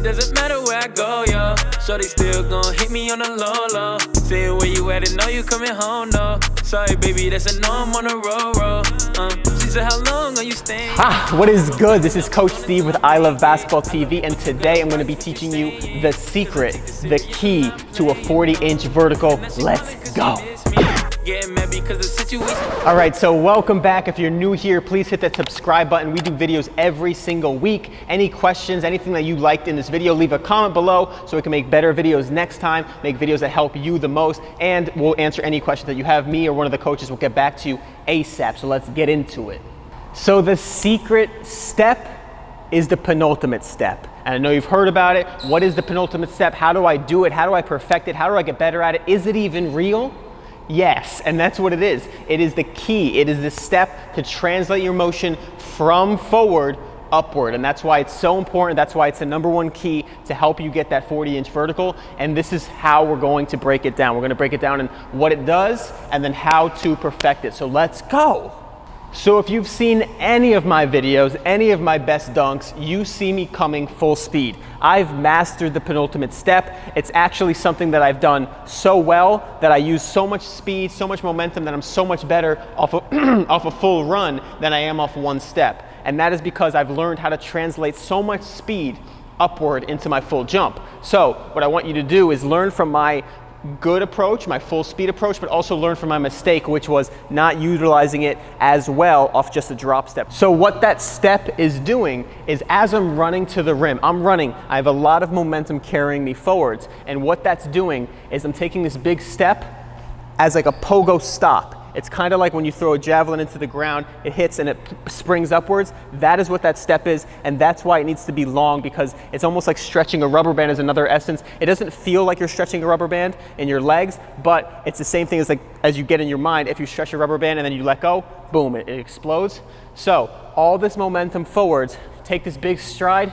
doesn't matter where I go, yo. Shorty still gon' hit me on the low, low. Say where you at and know you coming home, though. Sorry, baby, that's a no, I'm on the road. She said, how long are you staying? What is good? This is Coach Steve with Ilovebasketballtv, and today I'm gonna be teaching you the secret, the key to a 40-inch vertical. Let's go. All right, so welcome back. If you're new here, please hit that subscribe button. We do videos every single week. Any questions, anything that you liked in this video, leave a comment below so we can make better videos next time, make videos that help you the most, and we'll answer any questions that you have. Me or one of the coaches will get back to you ASAP, so let's get into it. So the secret step is the penultimate step. And I know you've heard about it. What is the penultimate step? How do I do it? How do I perfect it? How do I get better at it? Is it even real? Yes, and that's what it is. It is the key. It is the step to translate your motion from forward upward, and that's why it's so important. That's why it's the #1 key to help you get that 40-inch vertical, and this is how we're going to break it down. We're going to break it down in what it does and then how to perfect it. So let's go. So if you've seen any of my videos, any of my best dunks, you see me coming full speed. I've mastered the penultimate step. It's actually something that I've done so well that I use so much speed, so much momentum that I'm so much better off a full run than I am off one step. And that is because I've learned how to translate so much speed upward into my full jump. So what I want you to do is learn from my good approach, my full speed approach, but also learn from my mistake, which was not utilizing it as well off just a drop step. So what that step is doing is, as I'm running to the rim, I have a lot of momentum carrying me forwards, and what that's doing is I'm taking this big step as like a pogo stop. It's kind of like when you throw a javelin into the ground, it hits and it springs upwards. That is what that step is, and that's why it needs to be long, because it's almost like stretching a rubber band is another essence. It doesn't feel like you're stretching a rubber band in your legs, but it's the same thing as you get in your mind. If you stretch a rubber band and then you let go, boom, it explodes. So all this momentum forwards, take this big stride,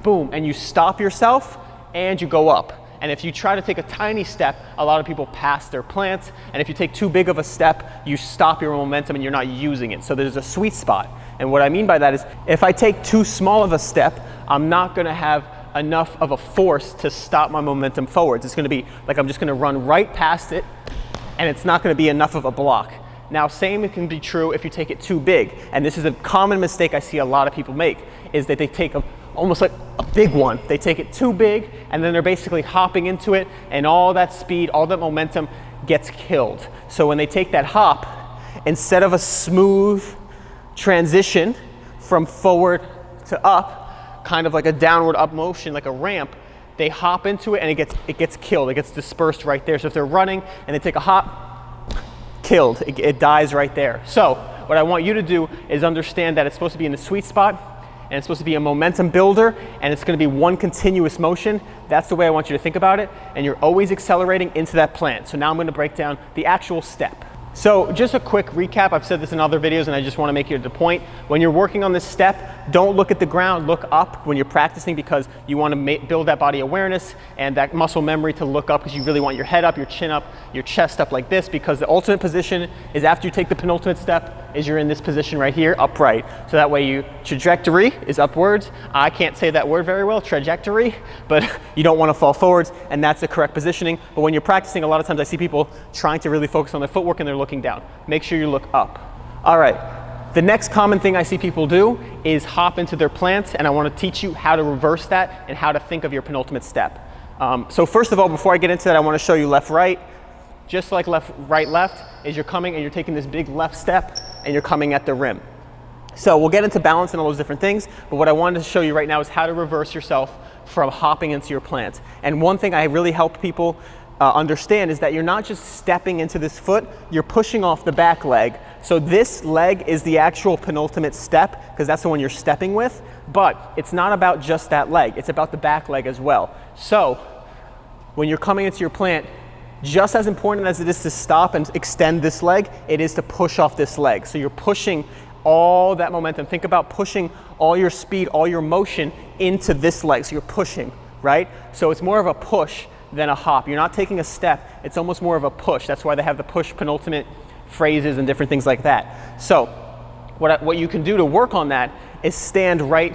boom, and you stop yourself and you go up. And if you try to take a tiny step, a lot of people pass their plant. And if you take too big of a step, you stop your momentum and you're not using it. So there's a sweet spot. And what I mean by that is, if I take too small of a step, I'm not gonna have enough of a force to stop my momentum forwards. It's gonna be like I'm just gonna run right past it, and it's not gonna be enough of a block. Now, same can be true if you take it too big. And this is a common mistake I see a lot of people make, is that they take almost like a big one. They take it too big, and then they're basically hopping into it, and all that speed, all that momentum gets killed. So when they take that hop, instead of a smooth transition from forward to up, kind of like a downward up motion, like a ramp, they hop into it and it gets killed. It gets dispersed right there. So if they're running and they take a hop, killed. It dies right there. So what I want you to do is understand that it's supposed to be in the sweet spot, and it's supposed to be a momentum builder, and it's going to be one continuous motion. That's the way I want you to think about it, and you're always accelerating into that plant. So now I'm going to break down the actual step. So just a quick recap. I've said this in other videos, and I just want to make you the point. When you're working on this step, don't look at the ground, look up when you're practicing, because you want to build that body awareness and that muscle memory to look up, because you really want your head up, your chin up, your chest up like this, because the ultimate position is, after you take the penultimate step, is you're in this position right here, upright. So that way your trajectory is upwards. I can't say that word very well, trajectory, but you don't want to fall forwards, and that's the correct positioning. But when you're practicing, a lot of times I see people trying to really focus on their footwork and they're looking down. Make sure you look up. All right, the next common thing I see people do is hop into their plant, and I want to teach you how to reverse that and how to think of your penultimate step. So first of all, before I get into that, I want to show you left, right. Just like left, right, left, is you're coming and you're taking this big left step and you're coming at the rim. So we'll get into balance and all those different things, but what I wanted to show you right now is how to reverse yourself from hopping into your plant. And one thing I really help people understand is that you're not just stepping into this foot, you're pushing off the back leg. So this leg is the actual penultimate step, because that's the one you're stepping with, but it's not about just that leg, it's about the back leg as well. So when you're coming into your plant, just as important as it is to stop and extend this leg, it is to push off this leg. So you're pushing all that momentum. Think about pushing all your speed, all your motion into this leg. So you're pushing, right? So it's more of a push than a hop. You're not taking a step, it's almost more of a push. That's why they have the push penultimate phrases and different things like that. So what you can do to work on that is stand right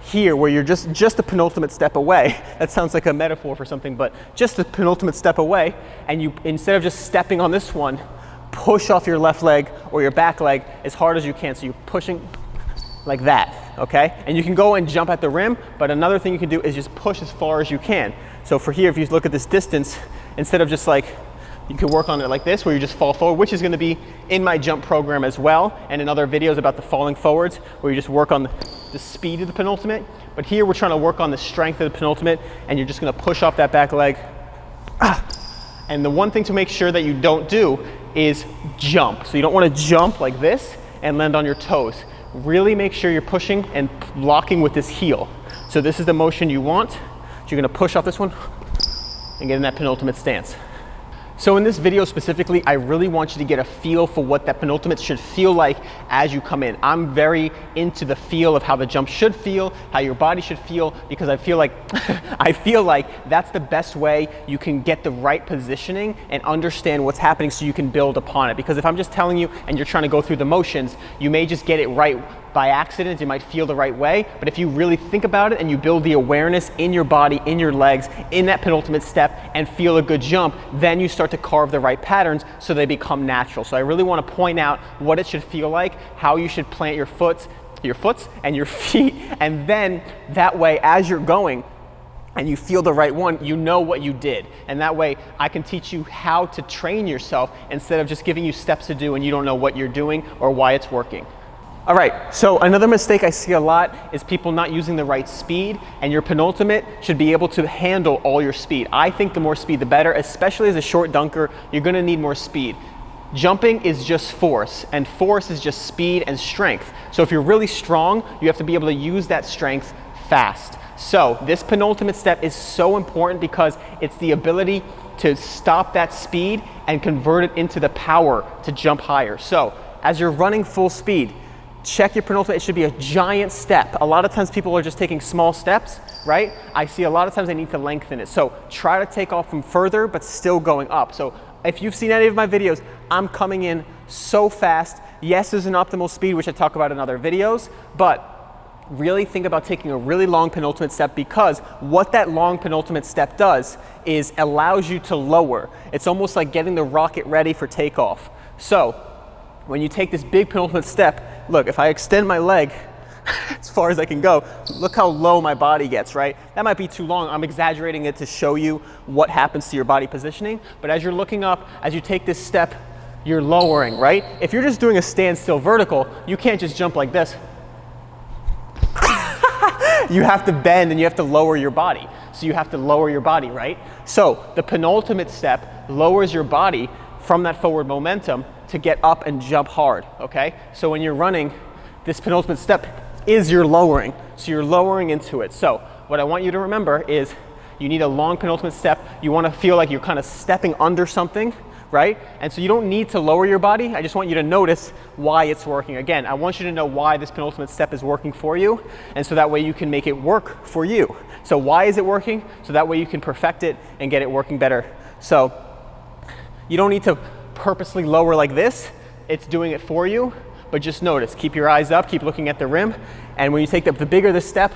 here where you're just a penultimate step away. That sounds like a metaphor for something, but just the penultimate step away, and you, instead of just stepping on this one, push off your left leg or your back leg as hard as you can. So you're pushing like that, okay? And you can go and jump at the rim, but another thing you can do is just push as far as you can. So for here, if you look at this distance, instead of just like, you can work on it like this, where you just fall forward, which is gonna be in my jump program as well, and in other videos about the falling forwards, where you just work on the speed of the penultimate. But here we're trying to work on the strength of the penultimate, and you're just gonna push off that back leg. And the one thing to make sure that you don't do is jump. So you don't wanna jump like this and land on your toes. Really make sure you're pushing and locking with this heel. So this is the motion you want. So you're gonna push off this one and get in that penultimate stance. So in this video specifically, I really want you to get a feel for what that penultimate should feel like as you come in. I'm very into the feel of how the jump should feel, how your body should feel, because I feel like that's the best way you can get the right positioning and understand what's happening so you can build upon it. Because if I'm just telling you and you're trying to go through the motions, you may just get it right by accident. You might feel the right way, but if you really think about it and you build the awareness in your body, in your legs, in that penultimate step, and feel a good jump, then you start to carve the right patterns so they become natural. So I really want to point out what it should feel like, how you should plant your foots and your feet, and then that way as you're going and you feel the right one, you know what you did. And that way I can teach you how to train yourself instead of just giving you steps to do and you don't know what you're doing or why it's working. All right, so another mistake I see a lot is people not using the right speed, and your penultimate should be able to handle all your speed. I think the more speed, the better, especially as a short dunker, you're gonna need more speed. Jumping is just force, and force is just speed and strength. So if you're really strong, you have to be able to use that strength fast. So this penultimate step is so important because it's the ability to stop that speed and convert it into the power to jump higher. So as you're running full speed, check your penultimate. It should be a giant step. A lot of times people are just taking small steps, right? I see a lot of times they need to lengthen it. So try to take off from further, but still going up. So if you've seen any of my videos, I'm coming in so fast. Yes, there's an optimal speed, which I talk about in other videos, but really think about taking a really long penultimate step, because what that long penultimate step does is allows you to lower. It's almost like getting the rocket ready for takeoff. So when you take this big penultimate step, look, if I extend my leg as far as I can go, look how low my body gets, right? That might be too long. I'm exaggerating it to show you what happens to your body positioning. But as you're looking up, as you take this step, you're lowering, right? If you're just doing a standstill vertical, you can't just jump like this. You have to bend and you have to lower your body. So you have to lower your body, right? So the penultimate step lowers your body from that forward momentum to get up and jump hard, okay? So when you're running, this penultimate step is your lowering. So you're lowering into it. So what I want you to remember is you need a long penultimate step. You want to feel like you're kind of stepping under something, right? And so you don't need to lower your body. I just want you to notice why it's working. Again, I want you to know why this penultimate step is working for you, and so that way you can make it work for you. So why is it working? So that way you can perfect it and get it working better. So you don't need to purposely lower like this. It's doing it for you, but just notice, keep your eyes up, keep looking at the rim, and when you take the bigger the step,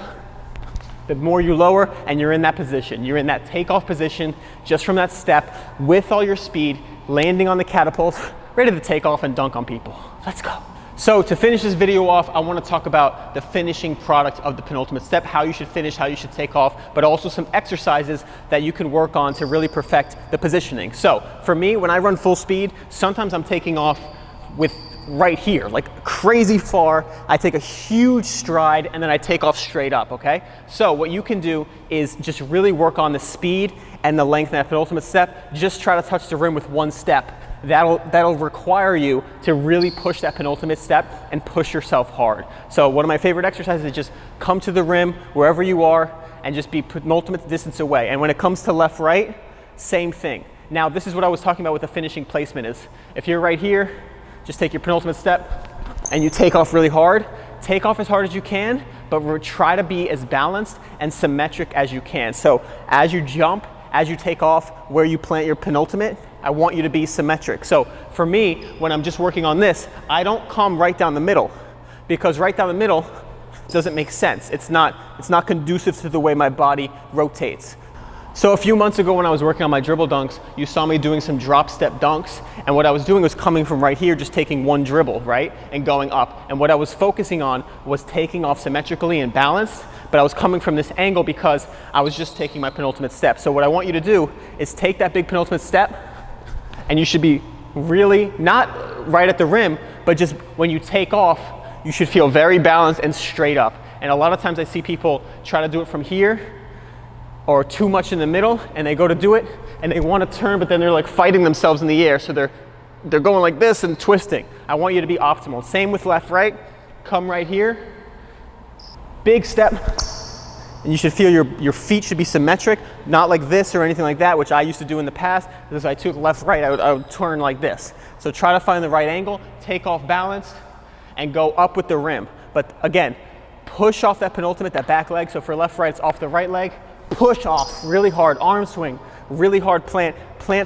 the more you lower, and you're in that position. You're in that takeoff position just from that step with all your speed, landing on the catapult, ready to take off and dunk on people. Let's go. So to finish this video off, I want to talk about the finishing product of the penultimate step, how you should finish, how you should take off, but also some exercises that you can work on to really perfect the positioning. So for me, when I run full speed, sometimes I'm taking off with right here, like crazy far. I take a huge stride and then I take off straight up, okay? So what you can do is just really work on the speed and the length in that penultimate step. Just try to touch the rim with one step. That'll require you to really push that penultimate step and push yourself hard. So one of my favorite exercises is just come to the rim wherever you are and just be penultimate distance away. And when it comes to left, right, same thing. Now this is what I was talking about with the finishing placement is, if you're right here, just take your penultimate step and you take off really hard. Take off as hard as you can, but try to be as balanced and symmetric as you can. So as you jump, as you take off, where you plant your penultimate, I want you to be symmetric. So for me, when I'm just working on this, I don't come right down the middle, because right down the middle, doesn't make sense. It's not conducive to the way my body rotates. So a few months ago when I was working on my dribble dunks, you saw me doing some drop step dunks, and what I was doing was coming from right here, just taking one dribble, right, and going up. And what I was focusing on was taking off symmetrically and balanced, but I was coming from this angle because I was just taking my penultimate step. So what I want you to do is take that big penultimate step, and you should be really, not right at the rim, but just when you take off, you should feel very balanced and straight up. And a lot of times I see people try to do it from here, or too much in the middle, and they go to do it and they want to turn, but then they're like fighting themselves in the air, so they're going like this and twisting. I want you to be optimal. Same with left, right. Come right here, big step, and you should feel your feet should be symmetric, not like this or anything like that, which I used to do in the past. As I took left, right, I would turn like this. So try to find the right angle, take off balanced, and go up with the rim. But again, push off that penultimate, that back leg. So for left, right, it's off the right leg. Push off really hard, arm swing, really hard plant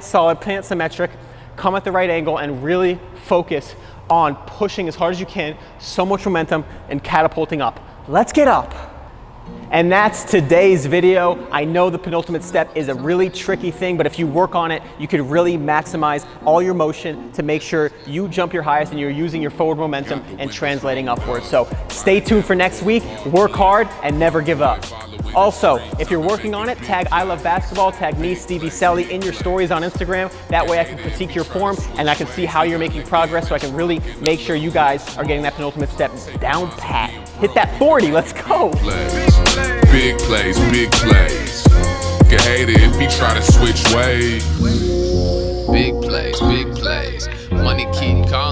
solid, plant symmetric, come at the right angle and really focus on pushing as hard as you can, so much momentum and catapulting up. Let's get up. And that's today's video. I know the penultimate step is a really tricky thing, but if you work on it, you could really maximize all your motion to make sure you jump your highest and you're using your forward momentum and translating upwards. So stay tuned for next week, work hard and never give up. Also, if you're working on it, tag I Love Basketball, tag me, Steve Celi, in your stories on Instagram. That way I can critique your form and I can see how you're making progress, so I can really make sure you guys are getting that penultimate step down pat. Hit that 40, let's go. Big plays, big plays. Can hate it if he try to switch ways. Big plays, money keep coming.